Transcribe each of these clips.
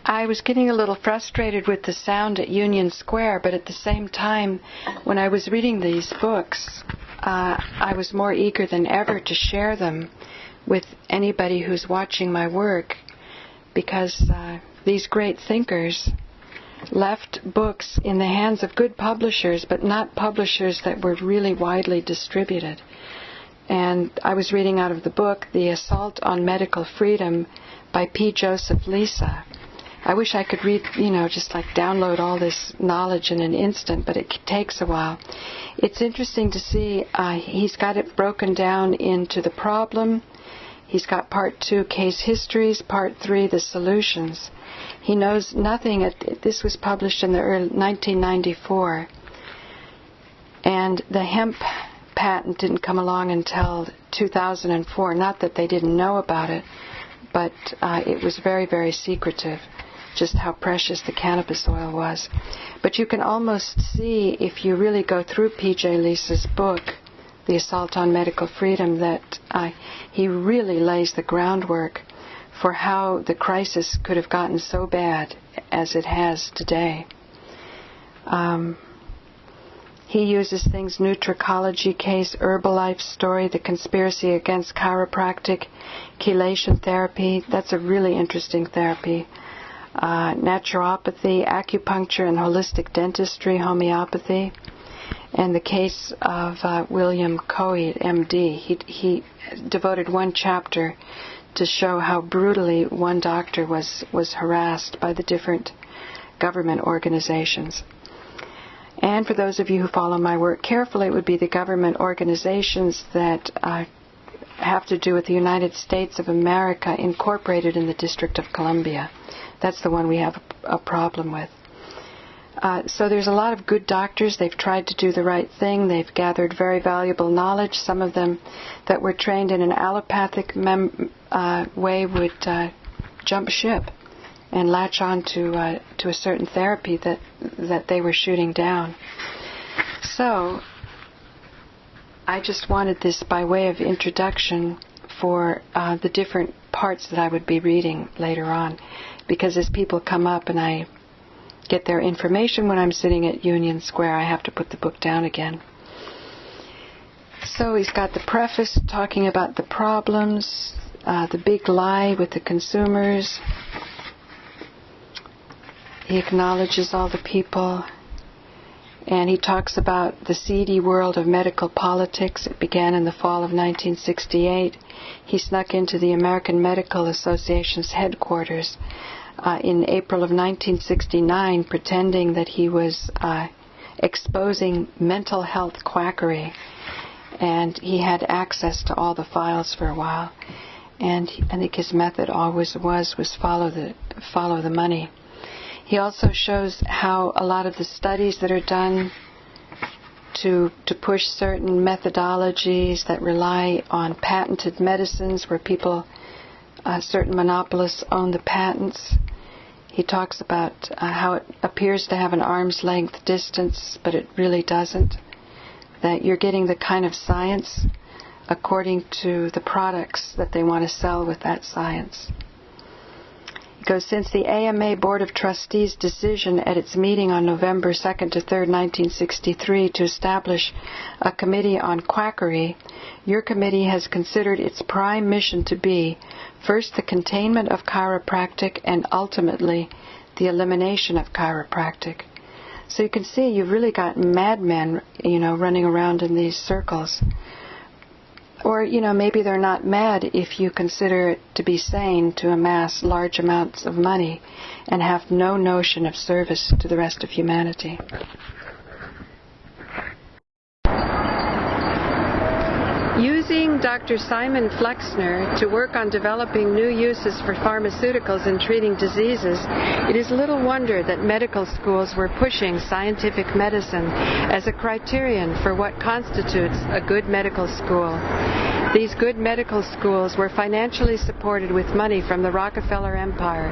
I was getting a little frustrated with the sound at Union Square, but at the same time, when I was reading these books, I was more eager than ever to share them with anybody who's watching my work, because these great thinkers left books in the hands of good publishers, but not publishers that were really widely distributed. And I was reading out of the book, The Assault on Medical Freedom by P. Joseph Lisa. I wish I could read, just like download all this knowledge in an instant, but it takes a while. It's interesting to see he's got it broken down into the problem. He's got part 2, case histories, part 3, the solutions. He knows nothing. This was published in the early 1994. And the hemp patent didn't come along until 2004. Not that they didn't know about it, but it was very, very secretive, just how precious the cannabis oil was. But you can almost see, if you really go through P.J. Lisa's book, The Assault on Medical Freedom, that he really lays the groundwork for how the crisis could have gotten so bad as it has today. He uses things, nutricology case, Herbalife story, the conspiracy against chiropractic, chelation therapy. That's a really interesting therapy. Naturopathy, acupuncture and holistic dentistry, homeopathy. And the case of William Coe, M.D. He devoted one chapter to show how brutally one doctor was harassed by the different government organizations. And for those of you who follow my work carefully, it would be the government organizations that have to do with the United States of America incorporated in the District of Columbia. That's the one we have a problem with. So there's a lot of good doctors. They've tried to do the right thing. They've gathered very valuable knowledge. Some of them that were trained in an allopathic way would jump ship and latch on to a certain therapy that they were shooting down. So I just wanted this by way of introduction for the different parts that I would be reading later on, because as people come up and I get their information when I'm sitting at Union Square, I have to put the book down again. So he's got the preface talking about the problems, the big lie with the consumers. He acknowledges all the people, and he talks about the seedy world of medical politics. It began in the fall of 1968. He snuck into the American Medical Association's headquarters in April of 1969, pretending that he was exposing mental health quackery, and he had access to all the files for a while. And I think his method always was follow the money. He also shows how a lot of the studies that are done to push certain methodologies that rely on patented medicines, where people, certain monopolists own the patents. He talks about how it appears to have an arm's length distance, but it really doesn't. That you're getting the kind of science according to the products that they want to sell with that science. It goes, since the AMA Board of Trustees' decision at its meeting on November 2nd to 3rd, 1963 to establish a committee on quackery, your committee has considered its prime mission to be, first, the containment of chiropractic and ultimately the elimination of chiropractic. So you can see you've really got madmen, running around in these circles. Or, maybe they're not mad if you consider it to be sane to amass large amounts of money and have no notion of service to the rest of humanity. Using Dr. Simon Flexner to work on developing new uses for pharmaceuticals in treating diseases, it is little wonder that medical schools were pushing scientific medicine as a criterion for what constitutes a good medical school. These good medical schools were financially supported with money from the Rockefeller Empire.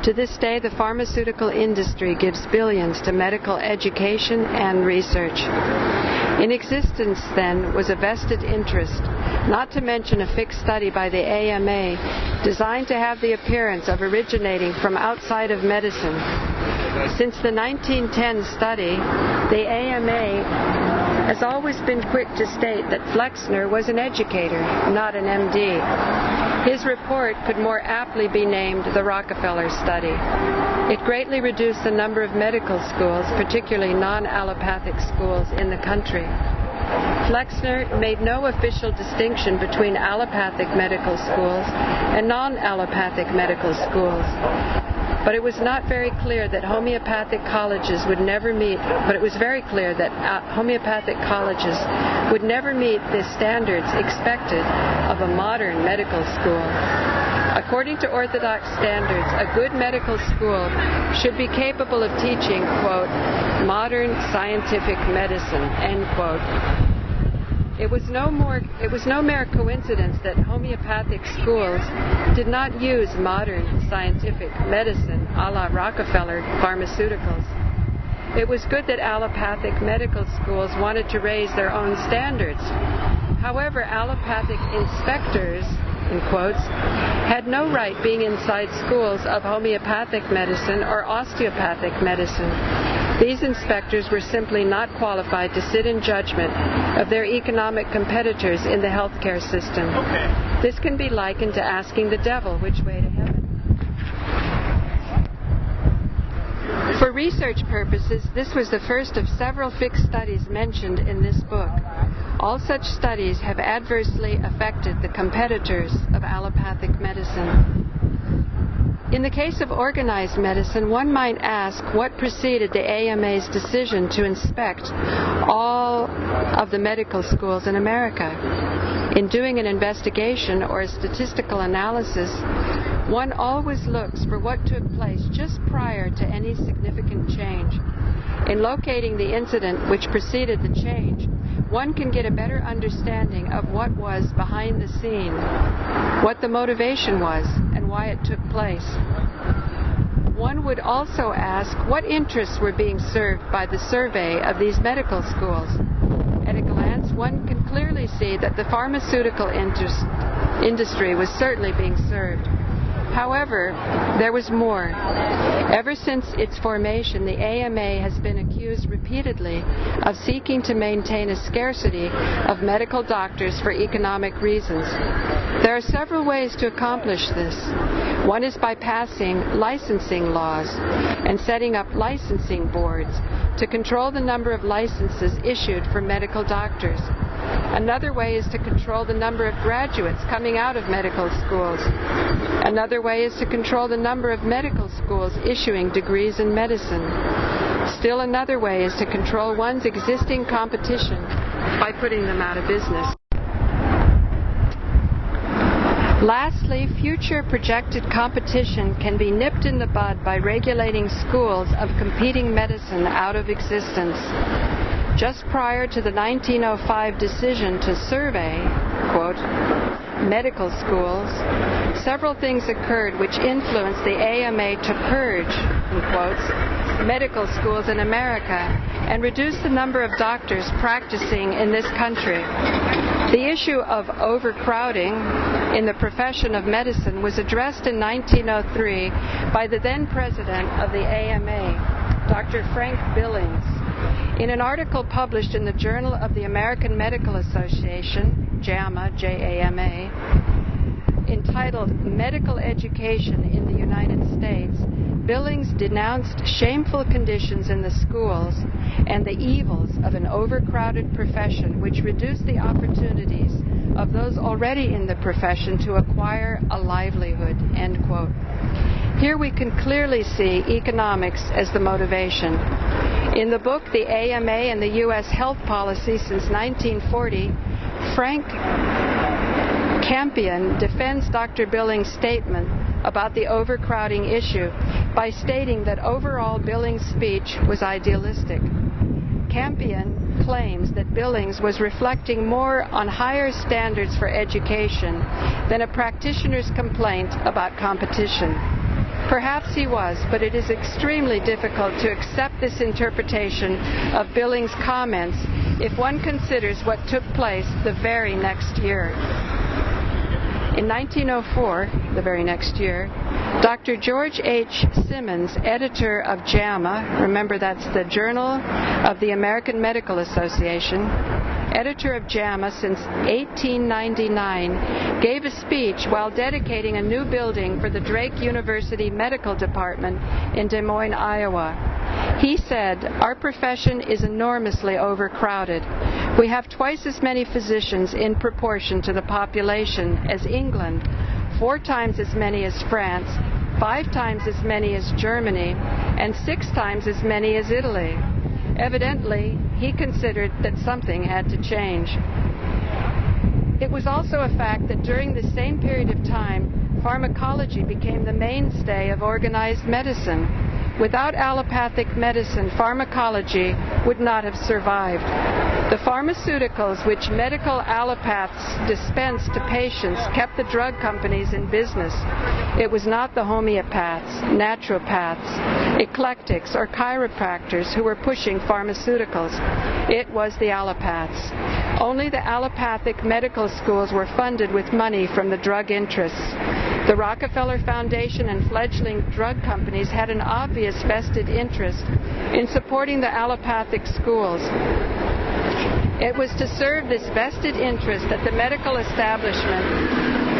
To this day, the pharmaceutical industry gives billions to medical education and research. In existence, then, was a vested interest, not to mention a fixed study by the AMA, designed to have the appearance of originating from outside of medicine. Since the 1910 study, the AMA has always been quick to state that Flexner was an educator, not an MD. His report could more aptly be named the Rockefeller study. It greatly reduced the number of medical schools, particularly non-allopathic schools, in the country. Flexner made no official distinction between allopathic medical schools and non-allopathic medical schools. But it was not very clear that homeopathic colleges would never meet, homeopathic colleges would never meet the standards expected of a modern medical school. According to orthodox standards, a good medical school should be capable of teaching, quote, modern scientific medicine, end quote. It was no mere coincidence that homeopathic schools did not use modern scientific medicine a la Rockefeller pharmaceuticals. It was good that allopathic medical schools wanted to raise their own standards. However, allopathic inspectors, in quotes, had no right being inside schools of homeopathic medicine or osteopathic medicine. These inspectors were simply not qualified to sit in judgment of their economic competitors in the healthcare system. Okay. This can be likened to asking the devil which way to heaven. For research purposes, this was the first of several fixed studies mentioned in this book. All such studies have adversely affected the competitors of allopathic medicine. In the case of organized medicine, one might ask what preceded the AMA's decision to inspect all of the medical schools in America. In doing an investigation or a statistical analysis, one always looks for what took place just prior to any significant change. In locating the incident which preceded the change, one can get a better understanding of what was behind the scene, what the motivation was, and why it took place. One would also ask what interests were being served by the survey of these medical schools. At a glance, one can clearly see that the pharmaceutical industry was certainly being served. However, there was more. Ever since its formation, the AMA has been accused repeatedly of seeking to maintain a scarcity of medical doctors for economic reasons. There are several ways to accomplish this. One is by passing licensing laws and setting up licensing boards to control the number of licenses issued for medical doctors. Another way is to control the number of graduates coming out of medical schools. Another way is to control the number of medical schools issuing degrees in medicine. Still another way is to control one's existing competition by putting them out of business. Lastly, future projected competition can be nipped in the bud by regulating schools of competing medicine out of existence. Just prior to the 1905 decision to survey, quote, medical schools, several things occurred which influenced the AMA to purge, in quotes, medical schools in America and reduce the number of doctors practicing in this country. The issue of overcrowding in the profession of medicine was addressed in 1903 by the then president of the AMA, Dr. Frank Billings. In an article published in the Journal of the American Medical Association, JAMA, J-A-M-A, entitled Medical Education in the United States, Billings denounced shameful conditions in the schools and the evils of an overcrowded profession which reduced the opportunities of those already in the profession to acquire a livelihood, end quote. Here we can clearly see economics as the motivation. In the book, The AMA and the U.S. Health Policy Since 1940, Frank Campion defends Dr. Billings' statement about the overcrowding issue by stating that overall Billings' speech was idealistic. Campion claims that Billings was reflecting more on higher standards for education than a practitioner's complaint about competition. Perhaps he was, but it is extremely difficult to accept this interpretation of Billings' comments if one considers what took place the very next year. In 1904, the very next year, Dr. George H. Simmons, editor of JAMA, remember that's the Journal of the American Medical Association, editor of JAMA since 1899, gave a speech while dedicating a new building for the Drake University Medical Department in Des Moines, Iowa. He said, "Our profession is enormously overcrowded. We have twice as many physicians in proportion to the population as England, 4 times as many as France, 5 times as many as Germany, and 6 times as many as Italy." Evidently, he considered that something had to change. It was also a fact that during the same period of time, pharmacology became the mainstay of organized medicine. Without allopathic medicine, pharmacology would not have survived. The pharmaceuticals which medical allopaths dispensed to patients kept the drug companies in business. It was not the homeopaths, naturopaths, eclectics, or chiropractors who were pushing pharmaceuticals. It was the allopaths. Only the allopathic medical schools were funded with money from the drug interests. The Rockefeller Foundation and fledgling drug companies had an obvious vested interest in supporting the allopathic schools. It was to serve this vested interest that the medical establishment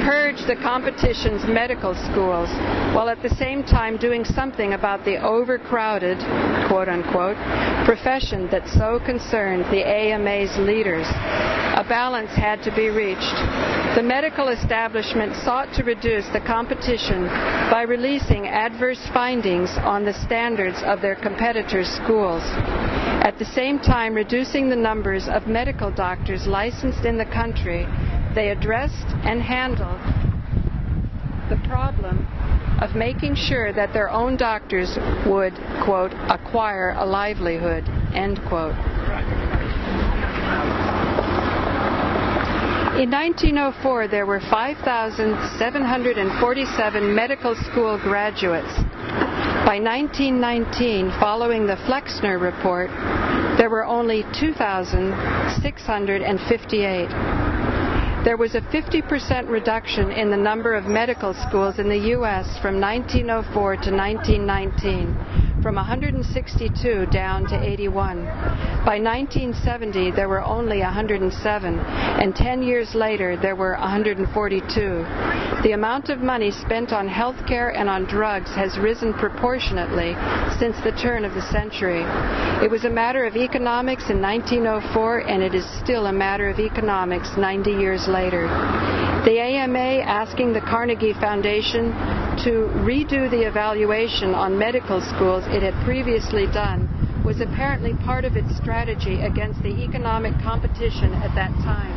purged the competition's medical schools, while at the same time doing something about the overcrowded, quote-unquote, profession that so concerned the AMA's leaders. A balance had to be reached. The medical establishment sought to reduce the competition by releasing adverse findings on the standards of their competitors' schools. At the same time reducing the numbers of medical doctors licensed in the country, they addressed and handled the problem of making sure that their own doctors would, quote, acquire a livelihood, end quote. In 1904, there were 5,747 medical school graduates. By 1919, following the Flexner Report, there were only 2,658. There was a 50% reduction in the number of medical schools in the U.S. from 1904 to 1919, from 162 down to 81. By 1970, there were only 107, and 10 years later, there were 142. The amount of money spent on health care and on drugs has risen proportionately since the turn of the century. It was a matter of economics in 1904, and it is still a matter of economics 90 years later. The AMA asking the Carnegie Foundation to redo the evaluation on medical schools it had previously done was apparently part of its strategy against the economic competition at that time.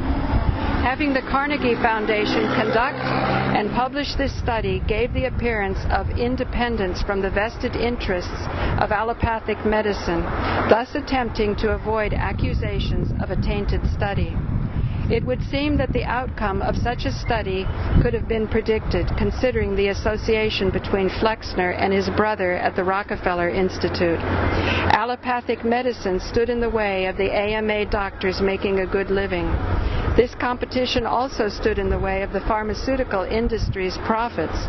Having the Carnegie Foundation conduct and publish this study gave the appearance of independence from the vested interests of allopathic medicine, thus attempting to avoid accusations of a tainted study. It would seem that the outcome of such a study could have been predicted, considering the association between Flexner and his brother at the Rockefeller Institute. Allopathic medicine stood in the way of the AMA doctors making a good living. This competition also stood in the way of the pharmaceutical industry's profits.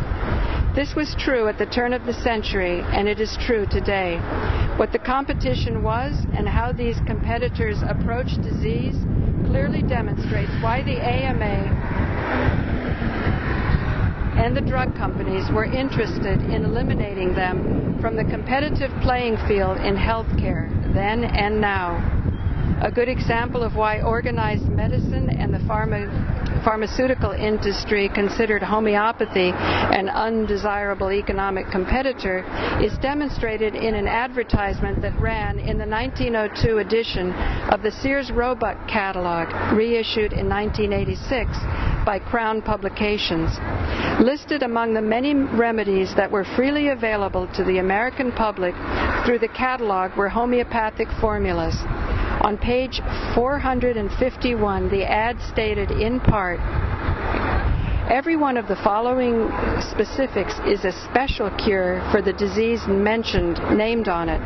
This was true at the turn of the century, and it is true today. What the competition was and how these competitors approached disease clearly demonstrates why the AMA and the drug companies were interested in eliminating them from the competitive playing field in healthcare, then and now. A good example of why organized medicine and the pharmaceutical industry considered homeopathy an undesirable economic competitor is demonstrated in an advertisement that ran in the 1902 edition of the Sears Roebuck catalog, reissued in 1986 by Crown Publications. Listed among the many remedies that were freely available to the American public through the catalog were homeopathic formulas. On page 451, the ad stated in part, "Every one of the following specifics is a special cure for the disease named on it.